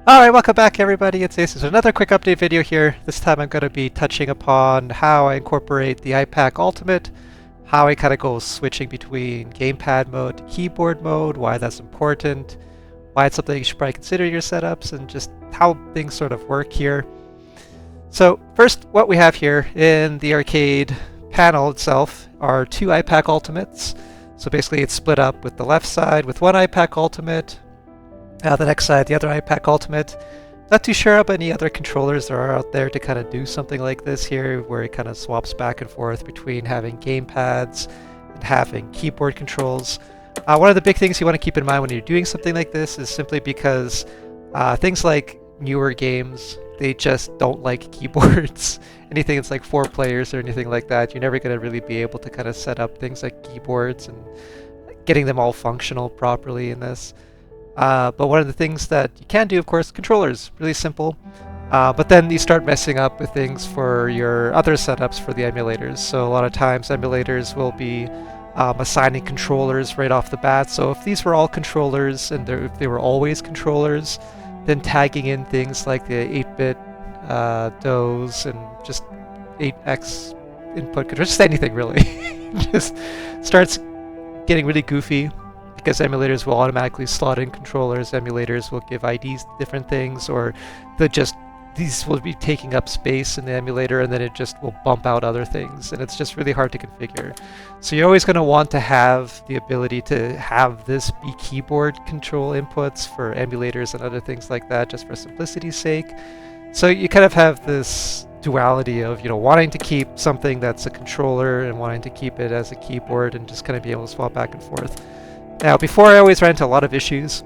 Alright, welcome back everybody. It's Ace. There's another quick update video here. This time I'm going to be touching upon how I incorporate the IPAC Ultimate, how I kind of go switching between gamepad mode to keyboard mode, why that's important, why it's something you should probably consider in your setups, and just how things sort of work here. So first, what we have here in the arcade panel itself are two IPAC Ultimates. So basically it's split up with the left side with one IPAC Ultimate, the next side, the other IPAC Ultimate. Not too sure about any other controllers there are out there to kind of do something like this here, where it kind of swaps back and forth between having gamepads and having keyboard controls. One of the big things you want to keep in mind when you're doing something like this is simply because things like newer games, they just don't like keyboards. Anything that's like 4 players or anything like that, you're never going to really be able to kind of set up things like keyboards and getting them all functional properly in this. But one of the things that you can do, of course, controllers, really simple. But then you start messing up with things for your other setups for the emulators. So a lot of times emulators will be assigning controllers right off the bat. So if these were all controllers and if they were always controllers, then tagging in things like the 8-bit DOS and just 8x input controllers, just anything really, just starts getting really goofy. Because emulators will automatically slot in controllers, emulators will give IDs to different things, or these will be taking up space in the emulator, and then it just will bump out other things, and it's just really hard to configure. So you're always going to want to have the ability to have this be keyboard control inputs for emulators and other things like that, just for simplicity's sake. So you kind of have this duality of, wanting to keep something that's a controller and wanting to keep it as a keyboard and just kind of be able to swap back and forth. Now, before I always ran into a lot of issues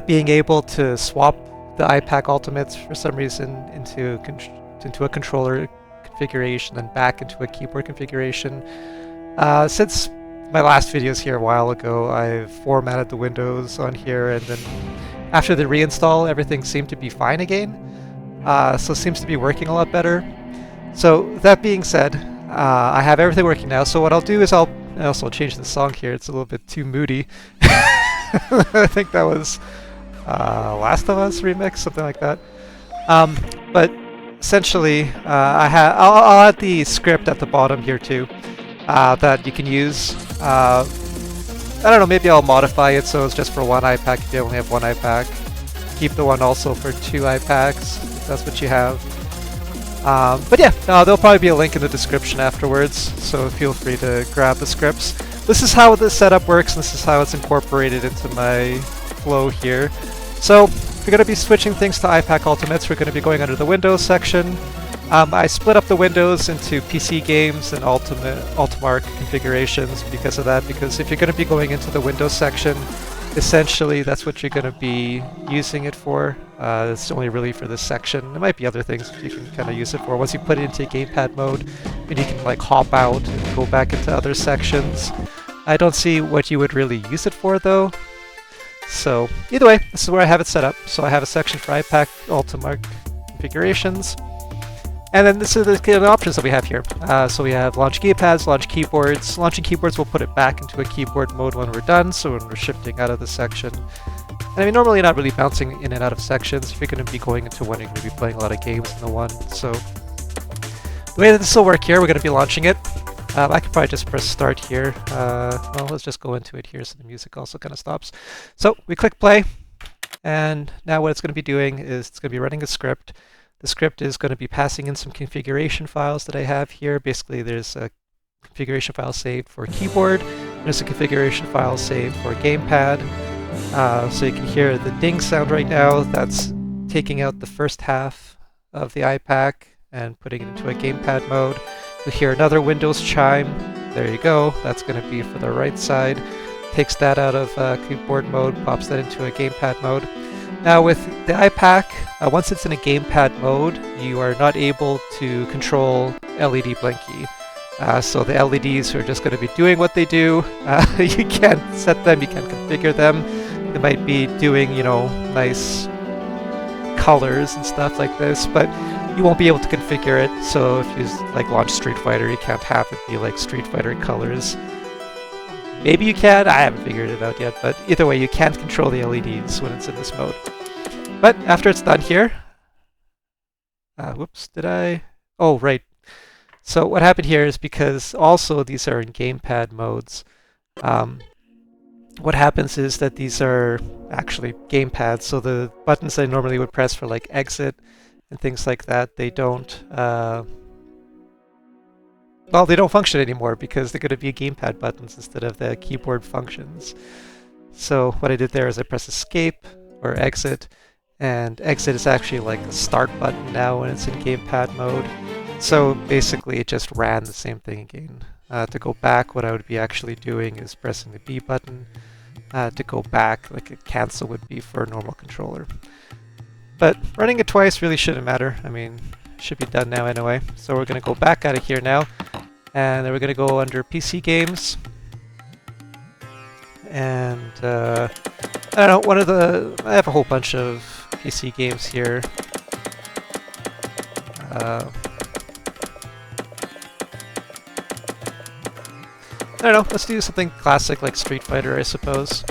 being able to swap the IPAC Ultimates for some reason into a controller configuration and back into a keyboard configuration. Since my last videos here a while ago, I've formatted the windows on here, and then after the reinstall, everything seemed to be fine again. So it seems to be working a lot better. So that being said, I have everything working now. So what I'll do is I'll also change the song here. It's a little bit too moody. I think that was Last of Us remix, something like that. But essentially, I'll add the script at the bottom here too that you can use. I don't know, maybe I'll modify it so it's just for one IPAC if you only have one IPAC. Keep the one also for 2 IPACs if that's what you have. But yeah, there'll probably be a link in the description afterwards, so feel free to grab the scripts. This is how the setup works, and this is how it's incorporated into my flow here. So we're going to be switching things to IPAC Ultimates. We're going to be going under the Windows section. I split up the windows into PC games and Ultimark configurations because of that, because if you're going to be going into the Windows section, essentially that's what you're going to be using it for. It's only really for this section. There might be other things you can kind of use it for. Once you put it into gamepad mode, and you can like hop out and go back into other sections. I don't see what you would really use it for though. So either way, this is where I have it set up. So I have a section for IPAC Ultimark configurations. And then this is the kind of options that we have here. So we have launch gamepads, launch keyboards. Launching keyboards will put it back into a keyboard mode when we're done, so when we're shifting out of the section. And I mean, normally you're not really bouncing in and out of sections. If you're going to be going into one, you're going to be playing a lot of games in the one. So the way that this will work here, we're going to be launching it. I could probably just press start here. Well, let's just go into it here so the music also kind of stops. So we click play, and now what it's going to be doing is it's going to be running a script. The script is going to be passing in some configuration files that I have here. Basically, there's a configuration file saved for keyboard. There's a configuration file saved for gamepad. So you can hear the ding sound right now. That's taking out the first half of the IPAC and putting it into a gamepad mode. You'll hear another Windows chime. There you go. That's going to be for the right side. Takes that out of keyboard mode, pops that into a gamepad mode. Now with the IPAC, once it's in a gamepad mode, you are not able to control LED Blinky. So the LEDs are just going to be doing what they do. You can't set them, you can't configure them. They might be doing, nice colors and stuff like this, but you won't be able to configure it. So if you like launch Street Fighter, you can't have it be like Street Fighter colors. Maybe you can, I haven't figured it out yet, but either way, you can't control the LEDs when it's in this mode. But after it's done here, whoops, did I? Oh, right. So what happened here is because also these are in gamepad modes, what happens is that these are actually gamepads, so the buttons I normally would press for like exit and things like that, they don't, well, they don't function anymore because they're going to be gamepad buttons instead of the keyboard functions. So what I did there is I press escape or exit, and exit is actually like a start button now when it's in gamepad mode. So basically it just ran the same thing again. To go back, what I would be actually doing is pressing the B button. To go back, like a cancel would be for a normal controller. But running it twice really shouldn't matter. I mean, it should be done now anyway. So we're going to go back out of here now, and then we're going to go under PC games. And I don't know, I have a whole bunch of PC games here. I don't know, let's do something classic like Street Fighter, I suppose.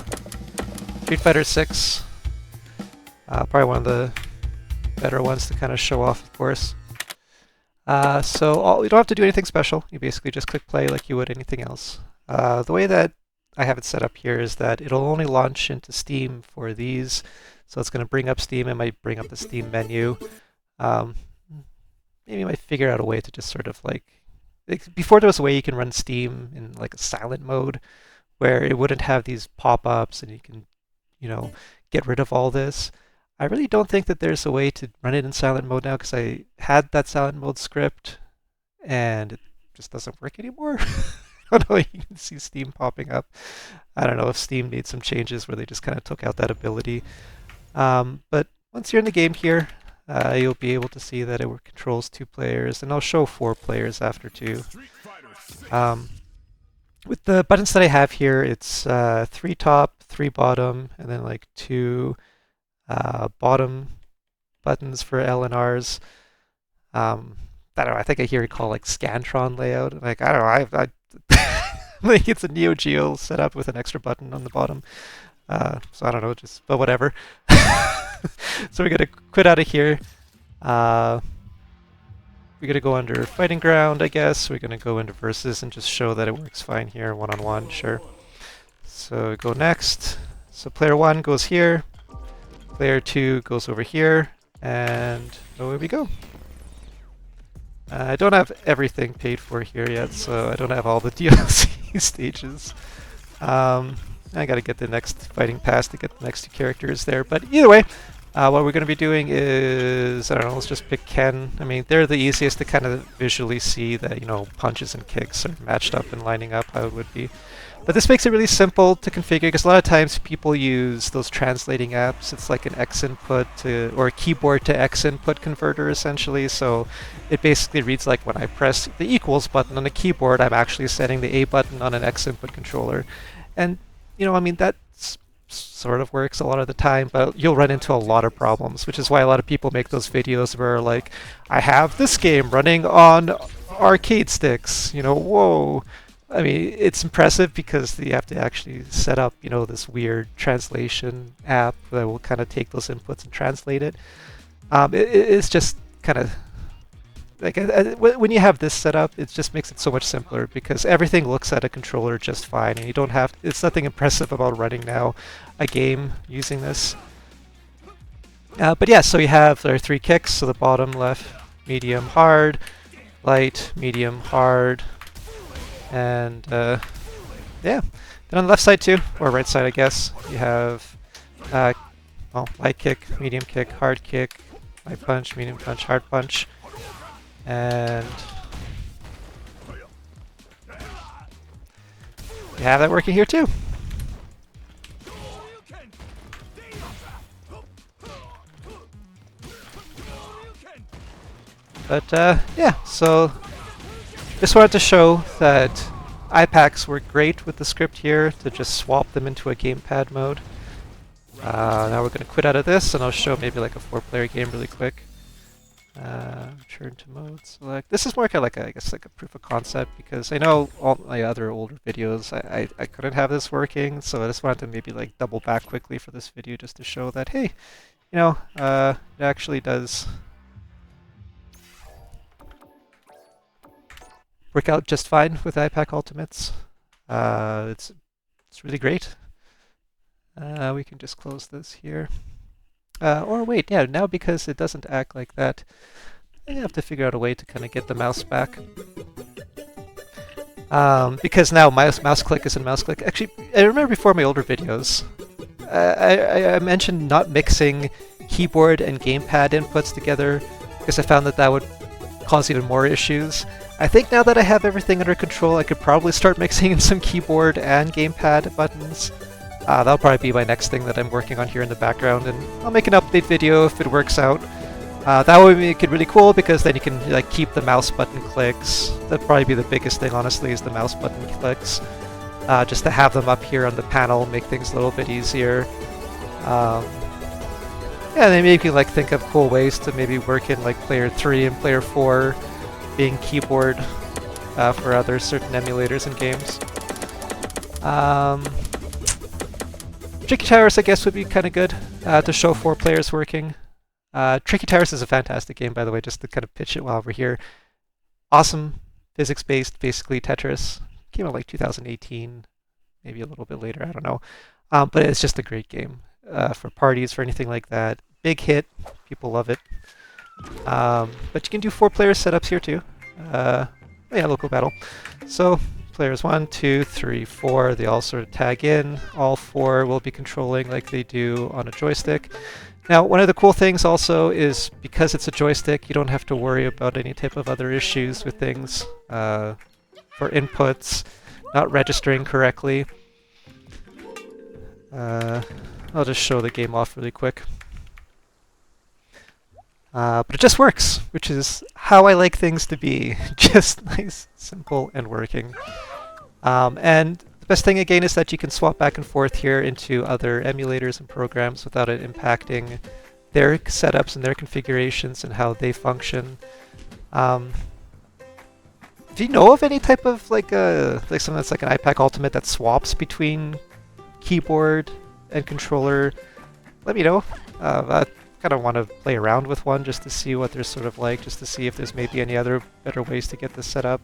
Street Fighter 6. Probably one of the better ones to kind of show off, of course. So you don't have to do anything special. You basically just click play like you would anything else. The way that I have it set up here is that it'll only launch into Steam for these. So it's going to bring up Steam. It might bring up the Steam menu. Maybe I might figure out a way to just sort of like before there was a way you can run Steam in like a silent mode where it wouldn't have these pop-ups and you can, get rid of all this. I really don't think that there's a way to run it in silent mode now because I had that silent mode script and it just doesn't work anymore. I don't know, you can see Steam popping up. I don't know if Steam needs some changes where they just kind of took out that ability. But once you're in the game here, you'll be able to see that it controls 2 players, and I'll show 4 players after 2. With the buttons that I have here, it's 3 top, 3 bottom, and then like 2 bottom buttons for L and Rs. I don't know, I think I hear it called like Scantron layout. Like, I don't know, I think it's a Neo Geo setup with an extra button on the bottom. So I don't know, but whatever. So we're going to quit out of here. We're going to go under Fighting Ground, I guess. We're going to go into Versus and just show that it works fine here, one-on-one, sure. So go next. So player 1 goes here. Player 2 goes over here. And away we go. I don't have everything paid for here yet, so I don't have all the DLC stages. I gotta get the next fighting pass to get the next 2 characters there. But either way, what we're gonna be doing is, I don't know, let's just pick Ken. I mean, they're the easiest to kind of visually see that, punches and kicks are matched up and lining up how it would be. But this makes it really simple to configure because a lot of times people use those translating apps. It's like an XINPUT or a keyboard to XINPUT converter essentially. So it basically reads like when I press the equals button on the keyboard, I'm actually setting the A button on an XINPUT controller. And I mean, that sort of works a lot of the time, but you'll run into a lot of problems, which is why a lot of people make those videos where like, I have this game running on arcade sticks, whoa. I mean, it's impressive because you have to actually set up, this weird translation app that will kind of take those inputs and translate it. It's just kind of like when you have this set up, it just makes it so much simpler because everything looks at a controller just fine, and you don't have. It's nothing impressive about running now a game using this. But yeah, so you have there are 3 kicks. So the bottom, left, medium, hard, light, medium, hard. And yeah, then on the left side too, or right side I guess, you have light kick, medium kick, hard kick, light punch, medium punch, hard punch, and you have that working here too. But yeah, so just wanted to show that IPACs work great with the script here to just swap them into a gamepad mode. Now we're going to quit out of this and I'll show maybe like a 4-player game really quick. Turn to mode, select. This is more kind of like I guess like a proof of concept because I know all my other older videos I couldn't have this working, so I just wanted to maybe like double back quickly for this video just to show that hey, it actually does work out just fine with IPAC Ultimates. It's really great. We can just close this here. Or wait, yeah, now because it doesn't act like that, I have to figure out a way to kind of get the mouse back. Because now mouse click isn't mouse click. Actually, I remember before my older videos, I mentioned not mixing keyboard and gamepad inputs together because I found that that would cause even more issues. I think now that I have everything under control, I could probably start mixing in some keyboard and gamepad buttons. That'll probably be my next thing that I'm working on here in the background, and I'll make an update video if it works out. That would make it really cool because then you can like keep the mouse button clicks. That'd probably be the biggest thing, honestly, is the mouse button clicks. Just to have them up here on the panel, make things a little bit easier. Yeah, and then maybe you can like think of cool ways to maybe work in like player 3 and player 4 being keyboard for other certain emulators and games. Tricky Towers, I guess, would be kind of good to show 4 players working. Tricky Towers is a fantastic game, by the way, just to kind of pitch it while we're here. Awesome, physics-based, basically Tetris. Came out like 2018, maybe a little bit later, I don't know. But it's just a great game for parties, for anything like that. Big hit, people love it. But you can do 4-player setups here too. Yeah, local battle. So players 1, 2, 3, 4, they all sort of tag in. All 4 will be controlling like they do on a joystick. Now, one of the cool things also is because it's a joystick, you don't have to worry about any type of other issues with things for inputs not registering correctly. I'll just show the game off really quick. But it just works, which is how I like things to be. Just nice, simple, and working. And the best thing again is that you can swap back and forth here into other emulators and programs without it impacting their setups and their configurations and how they function. Do you know of any type of like something that's like an IPAC Ultimate that swaps between keyboard and controller? Let me know. I kind of want to play around with one just to see what they're sort of like, just to see if there's maybe any other better ways to get this set up.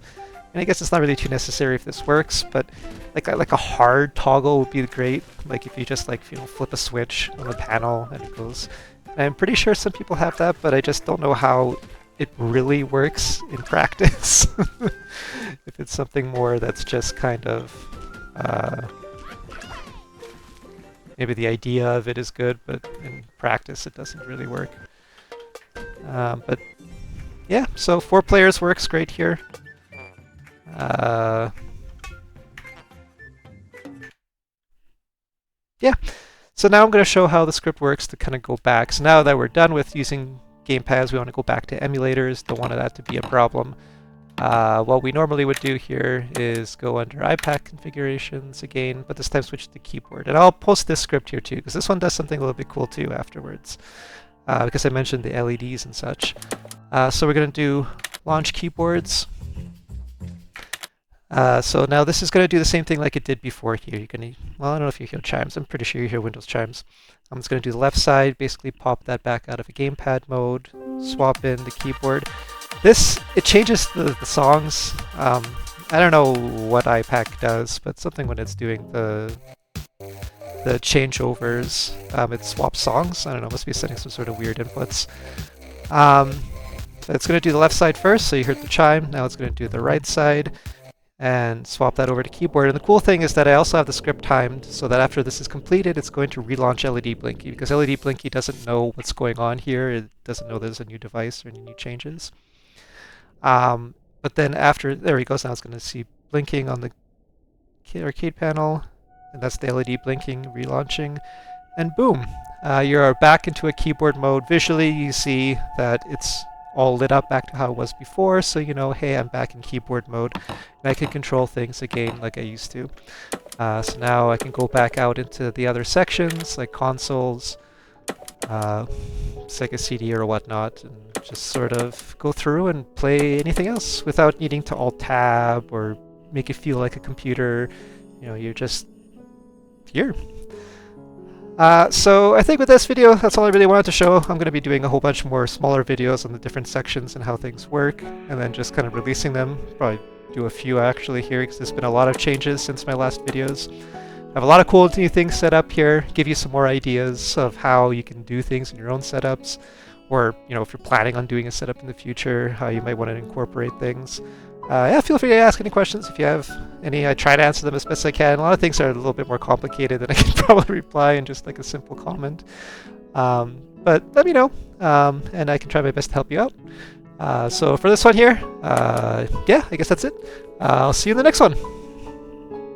And I guess it's not really too necessary if this works, but like a hard toggle would be great. Like if you just like flip a switch on the panel and it goes. And I'm pretty sure some people have that, but I just don't know how it really works in practice. If it's something more that's just kind of maybe the idea of it is good, but in practice it doesn't really work. But yeah, so 4 players works great here. Yeah, so now I'm going to show how the script works to kind of go back. So now that we're done with using Gamepads, we want to go back to emulators. Don't want that to be a problem. What we normally would do here is go under IPAC configurations again, but this time switch to keyboard. And I'll post this script here too, because this one does something a little bit cool too afterwards, because I mentioned the LEDs and such. So we're going to do launch keyboards. So now this is going to do the same thing like it did before here. You're going to, well, I don't know if you hear chimes. I'm pretty sure you hear Windows chimes. I'm just going to do the left side, basically pop that back out of a gamepad mode, swap in the keyboard. It changes the songs. I don't know what IPAC does, but something when it's doing the changeovers, it swaps songs. I don't know, must be setting some sort of weird inputs. It's going to do the left side first, so you heard the chime. Now it's going to do the right side and swap that over to keyboard. And the cool thing is that I also have the script timed so that after this is completed, it's going to relaunch LED Blinky, because LED Blinky doesn't know what's going on here. It doesn't know there's a new device or any new changes. But then after, there he goes, now it's going to see blinking on the arcade panel, and that's the LED blinking, relaunching, and boom, you're back into a keyboard mode. Visually, you see that it's all lit up back to how it was before, so you know, hey, I'm back in keyboard mode, and I can control things again like I used to. So now I can go back out into the other sections, like consoles, Sega CD or whatnot, and just sort of go through and play anything else without needing to alt-tab or make it feel like a computer. You know, you're just here. So I think with this video, that's all I really wanted to show. I'm going to be doing a whole bunch more smaller videos on the different sections and how things work, and then just kind of releasing them. Probably do a few actually here, because there's been a lot of changes since my last videos. I have a lot of cool new things set up here, give you some more ideas of how you can do things in your own setups, or if you're planning on doing a setup in the future, how you might want to incorporate things. Yeah, feel free to ask any questions if you have any. I try to answer them as best I can. A lot of things are a little bit more complicated than I can probably reply in just like a simple comment. But let me know, and I can try my best to help you out. So for this one here, yeah, I guess that's it. I'll see you in the next one.